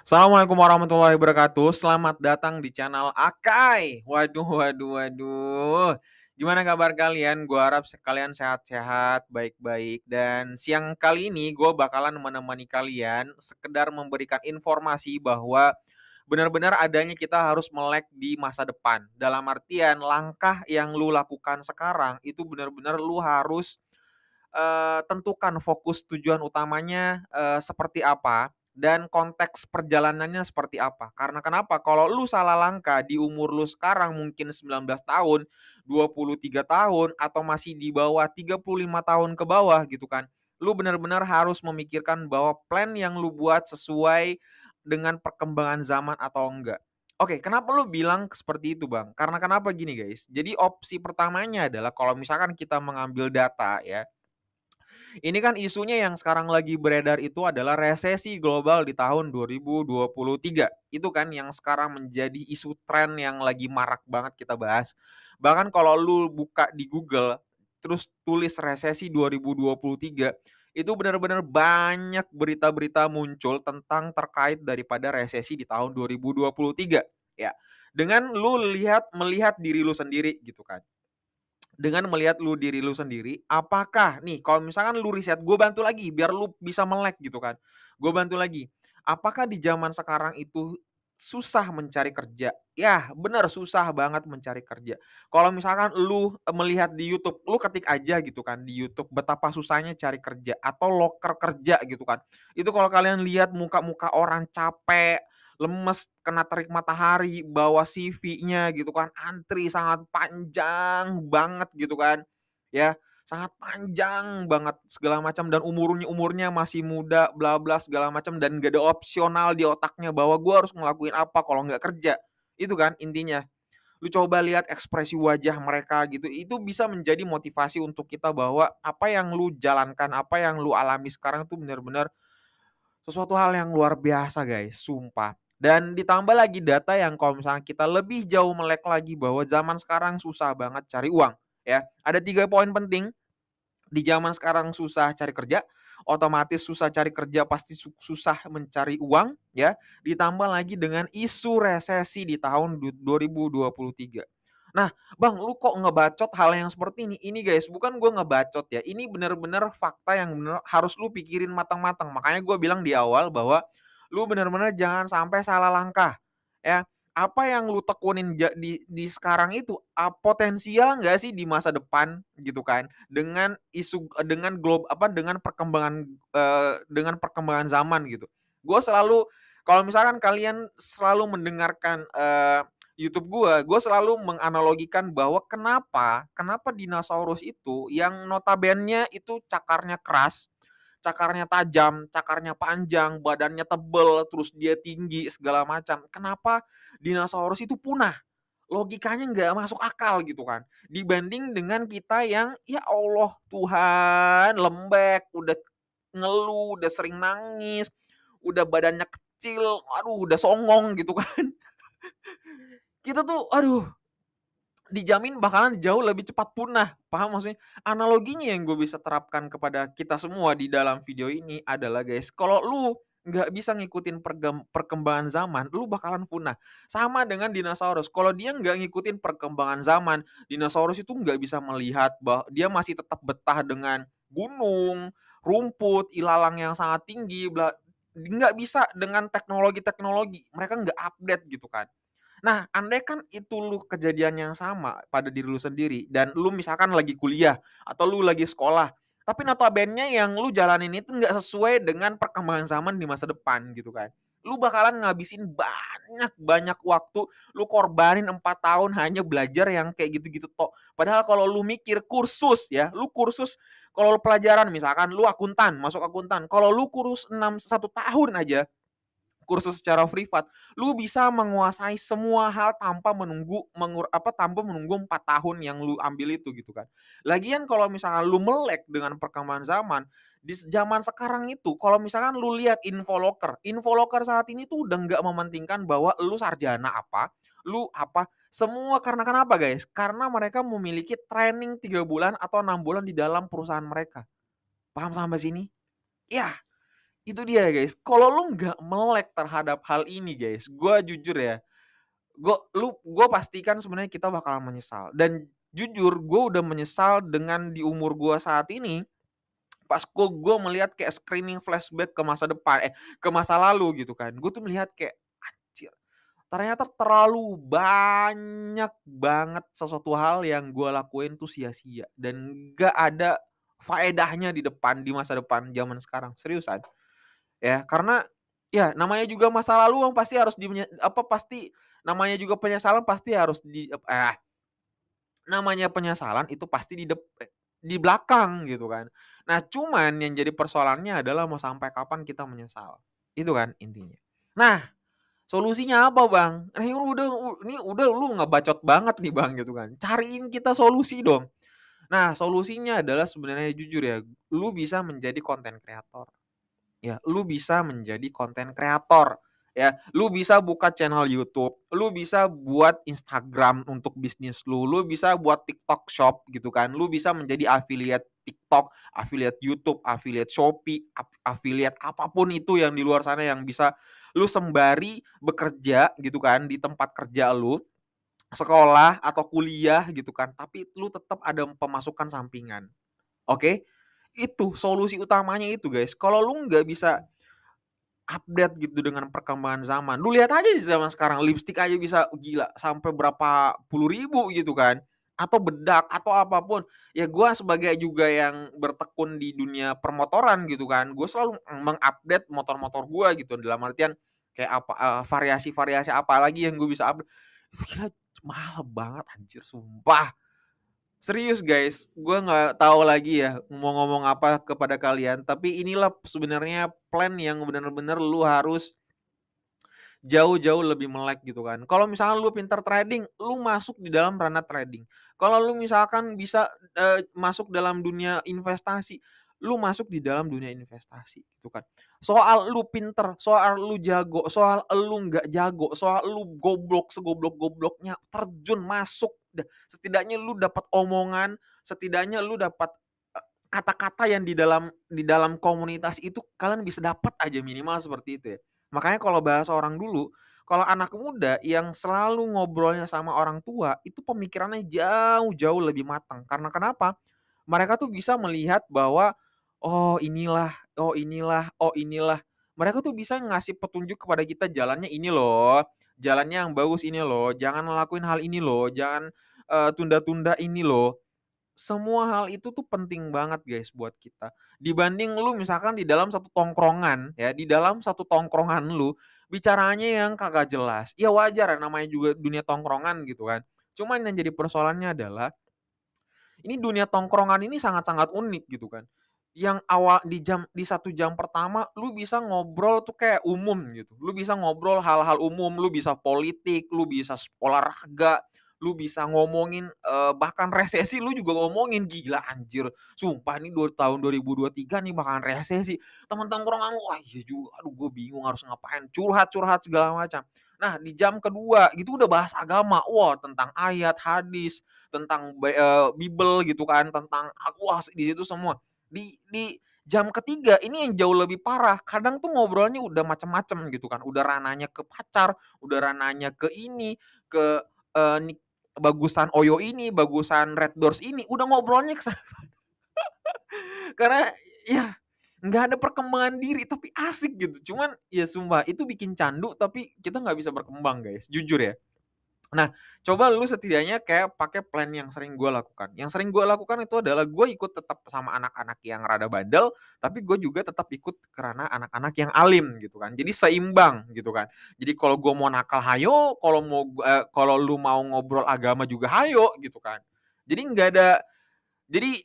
Assalamualaikum warahmatullahi wabarakatuh. Selamat datang di channel Akai. Waduh, waduh, waduh. Gimana kabar kalian? Gua harap kalian sehat-sehat, baik-baik. Dan siang kali ini gue bakalan menemani kalian sekedar memberikan informasi bahwa benar-benar adanya kita harus melek di masa depan. Dalam artian langkah yang lu lakukan sekarang itu benar-benar lu harus tentukan fokus tujuan utamanya, seperti apa dan konteks perjalanannya seperti apa. Karena kenapa? Kalau lu salah langkah di umur lu sekarang mungkin 19 tahun, 23 tahun, atau masih di bawah 35 tahun ke bawah gitu kan, lu benar-benar harus memikirkan bahwa plan yang lu buat sesuai dengan perkembangan zaman atau enggak. Oke, kenapa lu bilang seperti itu, Bang? Karena kenapa gini, guys. Jadi opsi pertamanya adalah kalau misalkan kita mengambil data ya, ini kan isunya yang sekarang lagi beredar itu adalah resesi global di tahun 2023. Itu kan yang sekarang menjadi isu tren yang lagi marak banget kita bahas. Bahkan kalau lu buka di Google, terus tulis resesi 2023, itu benar-benar banyak berita-berita muncul tentang terkait daripada resesi di tahun 2023. Ya, dengan lu melihat diri lu sendiri gitu kan, dengan melihat diri lu sendiri, apakah nih kalau misalkan lu riset, gue bantu lagi biar lu bisa melek gitu kan. Gue bantu lagi. Apakah di zaman sekarang itu susah mencari kerja? Ya, benar susah banget mencari kerja. Kalau misalkan lu melihat di YouTube, lu ketik aja gitu kan di YouTube betapa susahnya cari kerja atau loker kerja gitu kan. Itu kalau kalian lihat muka-muka orang capek, lemes, kena terik matahari, bawa CV-nya gitu kan, antri sangat panjang banget gitu kan, ya, sangat panjang banget segala macam dan umurnya masih muda, bla bla segala macam dan gak ada opsional di otaknya bahwa gue harus ngelakuin apa kalau nggak kerja. Itu kan intinya. Lu coba lihat ekspresi wajah mereka gitu, itu bisa menjadi motivasi untuk kita bahwa apa yang lu jalankan, apa yang lu alami sekarang tuh benar-benar sesuatu hal yang luar biasa guys, sumpah. Dan ditambah lagi data yang kalau misalnya kita lebih jauh melek lagi bahwa zaman sekarang susah banget cari uang, ya. Ada 3 poin penting, di zaman sekarang susah cari kerja, otomatis susah cari kerja pasti susah mencari uang, ya. Ditambah lagi dengan isu resesi di tahun 2023. Nah, Bang, lu kok ngebacot hal yang seperti ini? Ini guys, bukan gue ngebacot ya. Ini bener-bener fakta yang bener harus lu pikirin matang-matang. Makanya gue bilang di awal bahwa lu bener-bener jangan sampai salah langkah. Ya, apa yang lu tekunin di sekarang itu potensial nggak sih di masa depan gitu kan? Dengan isu dengan perkembangan zaman gitu. Gue selalu kalau misalkan kalian selalu mendengarkan YouTube gue selalu menganalogikan bahwa kenapa dinosaurus itu yang notabene itu cakarnya keras, cakarnya tajam, cakarnya panjang, badannya tebel, terus dia tinggi segala macam. Kenapa dinosaurus itu punah? Logikanya nggak masuk akal gitu kan. Dibanding dengan kita yang ya Allah Tuhan lembek, udah ngeluh, udah sering nangis, udah badannya kecil, aduh udah songong gitu kan. Kita tuh aduh dijamin bakalan jauh lebih cepat punah, paham maksudnya? Analoginya yang gue bisa terapkan kepada kita semua di dalam video ini adalah guys, kalau lu nggak bisa ngikutin perkembangan zaman, lu bakalan punah. Sama dengan dinosaurus, kalau dia nggak ngikutin perkembangan zaman, dinosaurus itu nggak bisa melihat bahwa dia masih tetap betah dengan gunung, rumput, ilalang yang sangat tinggi, nggak bisa dengan teknologi-teknologi, mereka nggak update gitu kan. Nah, andai kan itu lu kejadian yang sama pada diri lu sendiri dan lu misalkan lagi kuliah atau lu lagi sekolah, tapi notabene yang lu jalanin itu nggak sesuai dengan perkembangan zaman di masa depan gitu kan. Lu bakalan ngabisin banyak waktu, lu korbanin 4 tahun hanya belajar yang kayak gitu-gitu tok. Padahal kalau lu mikir kursus ya, lu kursus kalau pelajaran misalkan lu akuntan, masuk akuntan. Kalau lu kursus 1 tahun aja kursus secara privat, lu bisa menguasai semua hal tanpa tanpa menunggu 4 tahun yang lu ambil itu gitu kan. Lagian kalau misalkan lu melek dengan perkembangan zaman, di zaman sekarang itu kalau misalkan lu lihat infoloker saat ini tuh udah nggak mementingkan bahwa lu sarjana apa, lu apa, semua karena kenapa guys? Karena mereka memiliki training 3 bulan atau 6 bulan di dalam perusahaan mereka. Paham sampai sini? Ya, Itu dia guys, kalau lu nggak melek terhadap hal ini guys, gue jujur ya, gue pastikan sebenarnya kita bakalan menyesal. Dan jujur gue udah menyesal dengan di umur gue saat ini, pas gue melihat kayak screening flashback ke masa depan, ke masa lalu gitu kan. Gue tuh melihat kayak, anjir, ternyata terlalu banyak banget sesuatu hal yang gue lakuin tuh sia-sia dan gak ada faedahnya di masa depan zaman sekarang, seriusan. Ya, karena ya namanya juga masa lalu yang pasti harus pasti namanya juga penyesalan pasti harus namanya penyesalan itu pasti di belakang gitu kan. Nah, cuman yang jadi persoalannya adalah mau sampai kapan kita menyesal. Itu kan intinya. Nah, solusinya apa, Bang? Nah, ini udah lu ngebacot banget nih, Bang, gitu kan. Cariin kita solusi dong. Nah, solusinya adalah sebenarnya jujur ya, lu bisa menjadi konten kreator. Ya, lu bisa menjadi konten kreator, ya. Lu bisa buka channel YouTube, lu bisa buat Instagram untuk bisnis lu bisa buat TikTok Shop gitu kan. Lu bisa menjadi affiliate TikTok, affiliate YouTube, affiliate Shopee, affiliate apapun itu yang di luar sana yang bisa lu sembari bekerja gitu kan di tempat kerja lu, sekolah atau kuliah gitu kan, tapi lu tetap ada pemasukan sampingan. Oke? Itu solusi utamanya itu, guys. Kalau lu nggak bisa update gitu dengan perkembangan zaman. Lu lihat aja di zaman sekarang lipstik aja bisa gila sampai berapa puluh ribu gitu kan. Atau bedak atau apapun. Ya gua sebagai juga yang bertekun di dunia permotoran gitu kan. Gue selalu mengupdate motor-motor gua gitu dalam artian kayak apa variasi-variasi apa lagi yang gue bisa update. Itu kira mahal banget anjir sumpah. Serius guys, gue nggak tahu lagi ya mau ngomong apa kepada kalian. Tapi inilah sebenarnya plan yang benar-benar lu harus jauh-jauh lebih melek gitu kan. Kalau misalkan lu pintar trading, lu masuk di dalam ranah trading. Kalau lu misalkan bisa masuk dalam dunia investasi, lu masuk di dalam dunia investasi gitu kan. Soal lu pinter, soal lu jago, soal lu nggak jago, soal lu goblok segoblok-gobloknya, terjun masuk. Setidaknya lu dapat omongan, setidaknya lu dapat kata-kata yang di dalam komunitas itu kalian bisa dapat aja minimal seperti itu ya. Makanya kalau bahasa orang dulu, kalau anak muda yang selalu ngobrolnya sama orang tua, itu pemikirannya jauh-jauh lebih matang. Karena kenapa? Mereka tuh bisa melihat bahwa, oh inilah, oh inilah, oh inilah. Mereka tuh bisa ngasih petunjuk kepada kita jalannya ini loh, jalannya yang bagus ini loh, jangan ngelakuin hal ini loh, jangan tunda-tunda ini loh. Semua hal itu tuh penting banget guys buat kita. Dibanding lu misalkan di dalam satu tongkrongan ya, di dalam satu tongkrongan lu bicaranya yang kagak jelas. Ya wajar namanya juga dunia tongkrongan gitu kan. Cuman yang jadi persoalannya adalah ini dunia tongkrongan ini sangat-sangat unik gitu kan. Yang awal di 1 jam pertama lu bisa ngobrol tuh kayak umum gitu. Lu bisa ngobrol hal-hal umum, lu bisa politik, lu bisa olahraga, lu bisa ngomongin bahkan resesi lu juga ngomongin. Gila anjir. Sumpah nih tahun 2023 nih bakalan resesi. Teman tongkrongan lu, wah iya juga. Aduh gue bingung harus ngapain. Curhat-curhat segala macam. Nah, di jam kedua gitu udah bahas agama. Wah, tentang ayat, hadis, tentang Bible gitu kan, tentang wah di situ semua. Di jam ketiga ini yang jauh lebih parah. Kadang tuh ngobrolnya udah macem-macem gitu kan. Udah ranahnya ke pacar, udah ranahnya ke ini, ke bagusan Oyo ini, bagusan Red Doors ini, udah ngobrolnya ke sana. Karena ya nggak ada perkembangan diri tapi asik gitu. Cuman ya sumpah itu bikin candu tapi kita nggak bisa berkembang guys, jujur ya. Nah, coba lu setidaknya kayak pakai plan yang sering gue lakukan. Yang sering gue lakukan itu adalah gue ikut tetap sama anak-anak yang rada bandel, tapi gue juga tetap ikut karena anak-anak yang alim gitu kan. Jadi seimbang gitu kan. Jadi kalau gue mau nakal hayo, kalau lu mau ngobrol agama juga hayo gitu kan. Jadi nggak ada jadi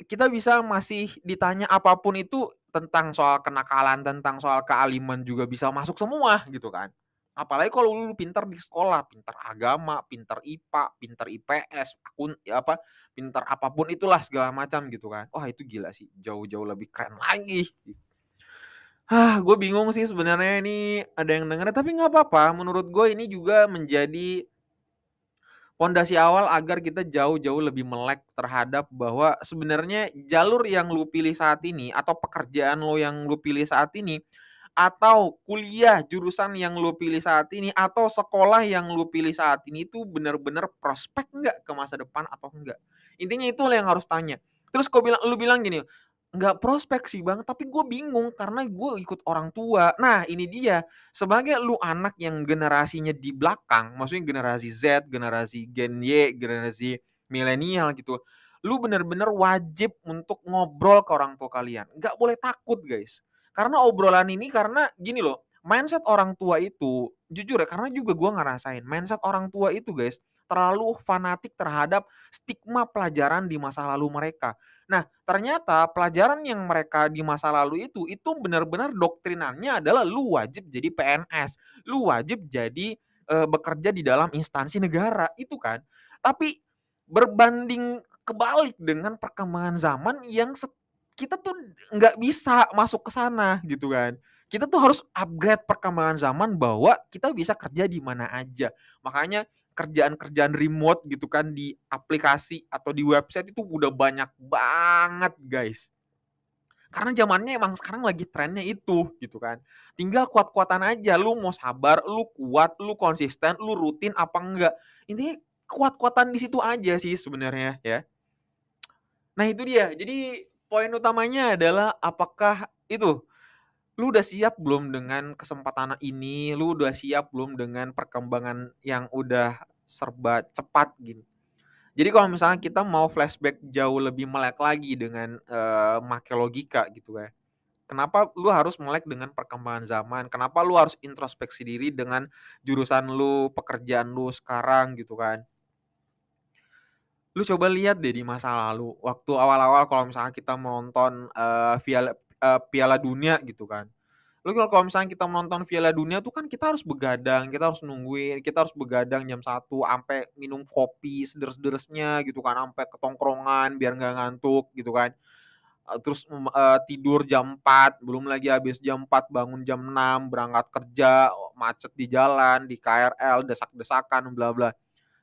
kita bisa masih ditanya apapun itu tentang soal kenakalan, tentang soal kealiman juga bisa masuk semua gitu kan. Apalagi kalau lu pintar di sekolah, pintar agama, pintar IPA, pintar IPS, pintar apapun itulah segala macam gitu kan. Wah itu gila sih, jauh-jauh lebih keren lagi. Gue bingung sih sebenarnya ini ada yang denger tapi nggak apa-apa. Menurut gue ini juga menjadi Pondasi awal agar kita jauh-jauh lebih melek terhadap bahwa sebenarnya jalur yang lu pilih saat ini atau pekerjaan lo yang lu pilih saat ini atau kuliah jurusan yang lu pilih saat ini atau sekolah yang lu pilih saat ini itu benar-benar prospek nggak ke masa depan atau enggak. Intinya itu yang harus tanya. Terus lu bilang gini, nggak prospek sih bang, tapi gue bingung karena gue ikut orang tua. Nah ini dia, sebagai lu anak yang generasinya di belakang, maksudnya generasi Z, generasi Gen Y, generasi milenial gitu, lu bener-bener wajib untuk ngobrol ke orang tua kalian. Nggak boleh takut guys. Karena obrolan ini karena gini loh, mindset orang tua itu, jujur ya, karena juga gue ngerasain, mindset orang tua itu guys, terlalu fanatik terhadap stigma pelajaran di masa lalu mereka. Nah, ternyata pelajaran yang mereka di masa lalu itu benar-benar doktrinannya adalah lu wajib jadi PNS, lu wajib jadi bekerja di dalam instansi negara, itu kan. Tapi berbanding kebalik dengan perkembangan zaman yang kita tuh nggak bisa masuk ke sana gitu kan. Kita tuh harus upgrade perkembangan zaman bahwa kita bisa kerja di mana aja. Makanya kerjaan-kerjaan remote gitu kan di aplikasi atau di website itu udah banyak banget guys. Karena zamannya emang sekarang lagi trennya itu gitu kan. Tinggal kuat-kuatan aja, lu mau sabar, lu kuat, lu konsisten, lu rutin apa enggak. Intinya kuat-kuatan di situ aja sih sebenarnya ya. Nah itu dia. Jadi poin utamanya adalah apakah itu lu udah siap belum dengan kesempatan ini? Lu udah siap belum dengan perkembangan yang udah serba cepat gini? Jadi kalau misalnya kita mau flashback jauh lebih melek lagi dengan, make logika gitu ya. Kenapa lu harus melek dengan perkembangan zaman? Kenapa lu harus introspeksi diri dengan jurusan lu, pekerjaan lu sekarang gitu kan? Lu coba lihat deh di masa lalu, waktu awal-awal kalau misalnya kita menonton, Piala Dunia gitu kan. Lu kalau misalnya kita menonton Piala Dunia tuh kan kita harus begadang, kita harus nungguin, kita harus begadang jam 1 ampe minum kopi sederes-ederesnya gitu kan, ampe ke tongkrongan biar nggak ngantuk gitu kan. Terus, tidur jam 4 belum lagi habis jam 4 bangun jam 6 berangkat kerja, macet di jalan, di KRL, desak-desakan, bla bla.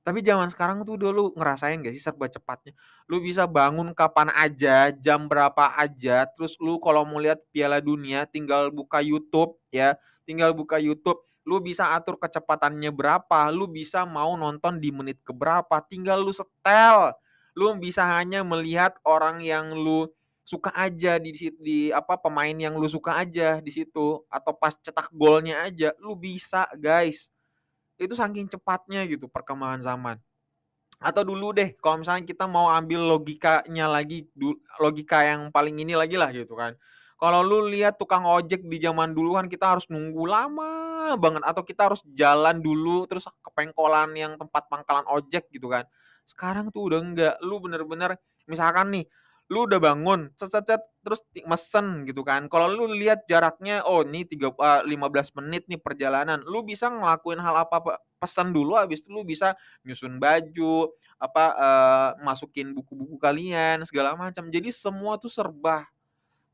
Tapi zaman sekarang tuh udah lu ngerasain gak sih serba cepatnya? Lu bisa bangun kapan aja, jam berapa aja, terus lu kalau mau lihat Piala Dunia tinggal buka YouTube ya, tinggal buka YouTube, lu bisa atur kecepatannya berapa, lu bisa mau nonton di menit ke berapa, tinggal lu setel. Lu bisa hanya melihat orang yang lu suka aja di apa, pemain yang lu suka aja di situ, atau pas cetak golnya aja, lu bisa guys. Itu saking cepatnya gitu perkembangan zaman. Atau dulu deh kalau misalnya kita mau ambil logikanya lagi, logika yang paling ini lagi lah gitu kan. Kalau lu lihat tukang ojek di zaman dulu kan kita harus nunggu lama banget atau kita harus jalan dulu terus ke pengkolan yang tempat pangkalan ojek gitu kan. Sekarang tuh udah enggak, lu bener-bener misalkan nih, lu udah bangun, cet cet cet, terus mesen gitu kan. Kalau lu lihat jaraknya, oh ini 15 menit nih perjalanan, lu bisa ngelakuin hal apa pesan dulu habis itu lu bisa nyusun baju, apa, masukin buku-buku kalian segala macam. Jadi semua tuh serba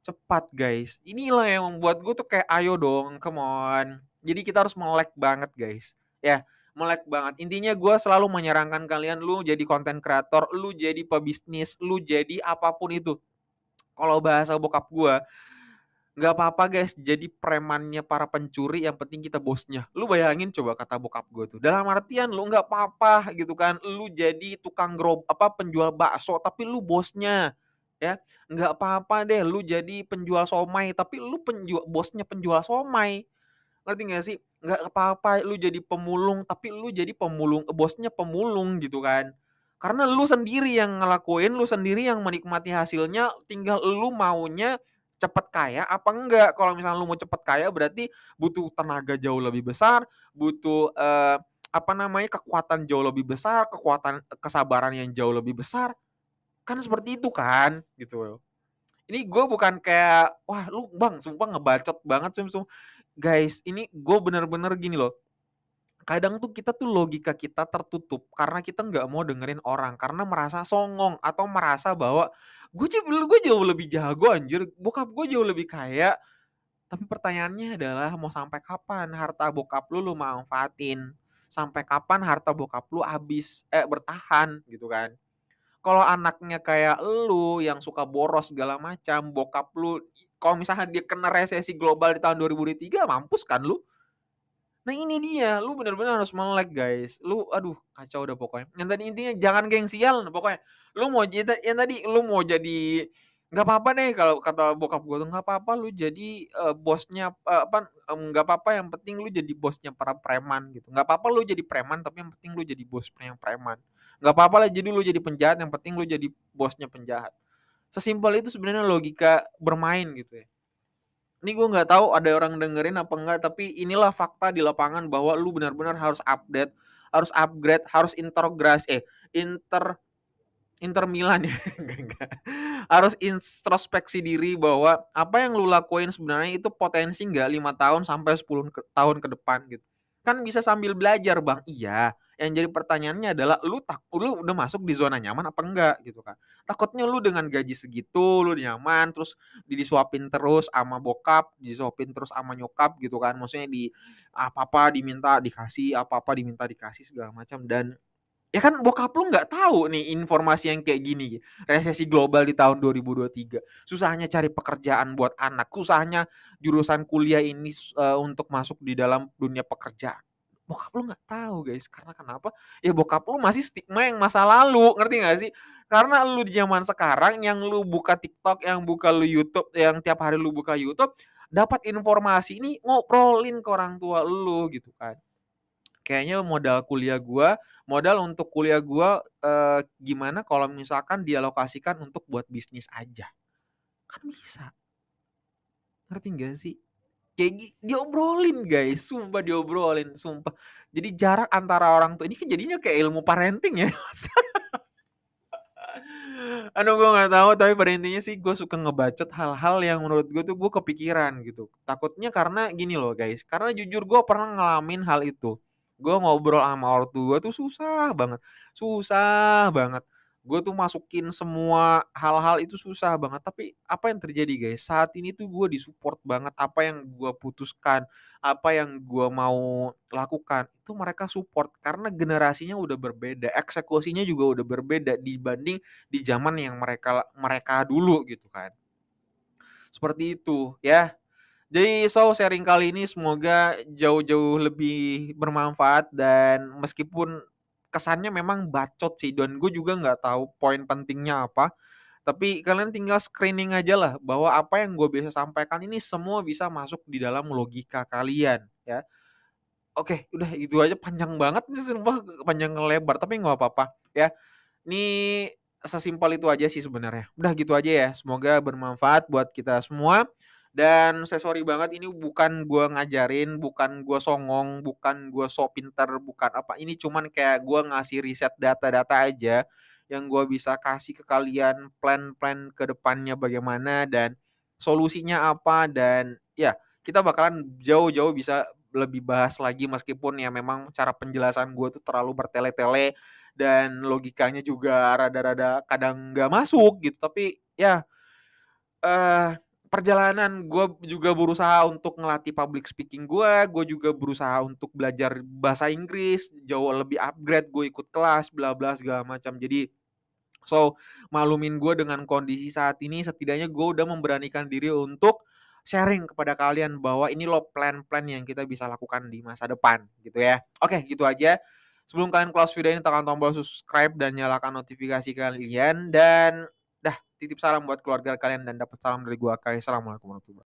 cepat, guys. Inilah yang membuat gue tuh kayak, "Ayo dong, come on." Jadi kita harus melek banget, guys. Ya, melek banget. Intinya gue selalu menyarankan kalian, lu jadi content creator, lu jadi pebisnis, lu jadi apapun itu. Kalau bahasa bokap gue, nggak apa-apa guys, jadi premannya para pencuri, yang penting kita bosnya. Lu bayangin coba kata bokap gue tuh. Dalam artian lu nggak apa-apa gitu kan, lu jadi tukang penjual bakso, tapi lu bosnya. Ya, nggak apa-apa deh lu jadi penjual somai, tapi lu bosnya penjual somai. Ngerti nggak sih? Nggak apa-apa lu jadi pemulung, tapi lu jadi bosnya pemulung gitu kan. Karena lu sendiri yang ngelakuin, lu sendiri yang menikmati hasilnya, tinggal lu maunya cepet kaya apa enggak. Kalau misalnya lu mau cepet kaya berarti butuh tenaga jauh lebih besar, butuh, apa namanya, kekuatan jauh lebih besar, kekuatan kesabaran yang jauh lebih besar. Kan seperti itu kan, gitu. Ini gue bukan kayak, "Wah lu Bang, sumpah ngebacot banget sih, guys, ini gue bener-bener gini loh, kadang tuh kita tuh logika kita tertutup karena kita nggak mau dengerin orang, karena merasa songong atau merasa bahwa, gue jauh lebih jago anjir, bokap gue jauh lebih kaya." Tapi pertanyaannya adalah mau sampai kapan harta bokap lu manfaatin? sampai kapan harta bokap lu bertahan gitu kan. Kalau anaknya kayak lu yang suka boros segala macam, bokap lu kalau misalnya dia kena resesi global di tahun 2003 mampus kan lu. Nah ini dia, lu bener-bener harus melek guys. Lu aduh kacau udah pokoknya. Yang tadi intinya jangan gengsial pokoknya. Lu mau jadi yang tadi lu mau jadi nggak apa-apa deh kalau kata bokap gua tuh, "Nggak apa-apa lu jadi, bosnya, nggak apa-apa yang penting lu jadi bosnya para preman," gitu. "Nggak apa-apa lu jadi preman tapi yang penting lu jadi bosnya yang preman. Nggak apa-apa lah jadi lu jadi penjahat yang penting lu jadi bosnya penjahat." Sesimpel itu sebenarnya logika bermain gitu ya. Ini gue nggak tahu ada orang dengerin apa enggak, tapi inilah fakta di lapangan bahwa lu benar-benar harus update, harus upgrade, harus inter Inter Milan ya, enggak. Harus introspeksi diri bahwa apa yang lu lakuin sebenarnya itu potensi nggak 5 tahun sampai 10 tahun ke depan gitu. Kan bisa sambil belajar, Bang. Iya, yang jadi pertanyaannya adalah lu udah masuk di zona nyaman apa enggak gitu kan. Takutnya lu dengan gaji segitu lu nyaman, terus disuapin terus sama bokap, disuapin terus sama nyokap gitu kan. Maksudnya apa-apa diminta dikasih, apa-apa diminta dikasih segala macam dan ya kan bokap lu nggak tahu nih informasi yang kayak gini, resesi global di tahun 2023. Susahnya cari pekerjaan buat anak, susahnya jurusan kuliah ini untuk masuk di dalam dunia pekerjaan. Bokap lu nggak tahu guys, karena kenapa? Ya bokap lu masih stigma yang masa lalu, ngerti nggak sih? Karena lu di zaman sekarang yang lu buka TikTok, yang buka lu YouTube, yang tiap hari lu buka YouTube, dapat informasi ini ngobrolin ke orang tua lu gitu kan. Kayaknya modal untuk kuliah gua, gimana kalau misalkan dialokasikan untuk buat bisnis aja, kan bisa, ngerti nggak sih? Kayak diobrolin guys, sumpah diobrolin, sumpah. Jadi jarak antara orang tua ini kan jadinya kayak ilmu parenting ya. Aduh gue nggak tahu, tapi pada intinya sih gue suka ngebacot hal-hal yang menurut gue tuh gue kepikiran gitu. Takutnya karena gini loh guys, karena jujur gue pernah ngalamin hal itu. Gue ngobrol sama ortu gue tuh susah banget, susah banget. Gue tuh masukin semua hal-hal itu susah banget. Tapi apa yang terjadi guys? Saat ini tuh gue disupport banget apa yang gue putuskan, apa yang gue mau lakukan itu mereka support karena generasinya udah berbeda, eksekusinya juga udah berbeda dibanding di zaman yang mereka mereka dulu gitu kan. Seperti itu ya. Jadi sharing kali ini semoga jauh-jauh lebih bermanfaat dan meskipun kesannya memang bacot sih dan gue juga nggak tahu poin pentingnya apa. Tapi kalian tinggal screening aja lah bahwa apa yang gue bisa sampaikan ini semua bisa masuk di dalam logika kalian ya. Oke, udah itu aja panjang banget nih sumpah, panjang lebar, tapi nggak apa-apa ya. Ini sesimpel itu aja sih sebenarnya. Udah gitu aja ya, semoga bermanfaat buat kita semua. Dan saya sorry banget ini bukan gua ngajarin, bukan gua songong, bukan gua sok pinter, bukan apa, ini cuman kayak gua ngasih riset data-data aja yang gua bisa kasih ke kalian plan-plan ke depannya bagaimana dan solusinya apa dan ya kita bakalan jauh-jauh bisa lebih bahas lagi meskipun ya memang cara penjelasan gue tuh terlalu bertele-tele dan logikanya juga rada-rada kadang nggak masuk gitu. Tapi ya perjalanan gue juga berusaha untuk ngelatih public speaking gue juga berusaha untuk belajar bahasa Inggris, jauh lebih upgrade, gue ikut kelas, bla bla segala macam. Jadi so, maklumin gue dengan kondisi saat ini, setidaknya gue udah memberanikan diri untuk sharing kepada kalian bahwa ini loh plan-plan yang kita bisa lakukan di masa depan gitu ya. Oke, gitu aja. Sebelum kalian close video ini, tekan tombol subscribe dan nyalakan notifikasi kalian. Dan dah, titip salam buat keluarga kalian dan dapat salam dari gue, Kai. Assalamualaikum warahmatullahi wabarakatuh.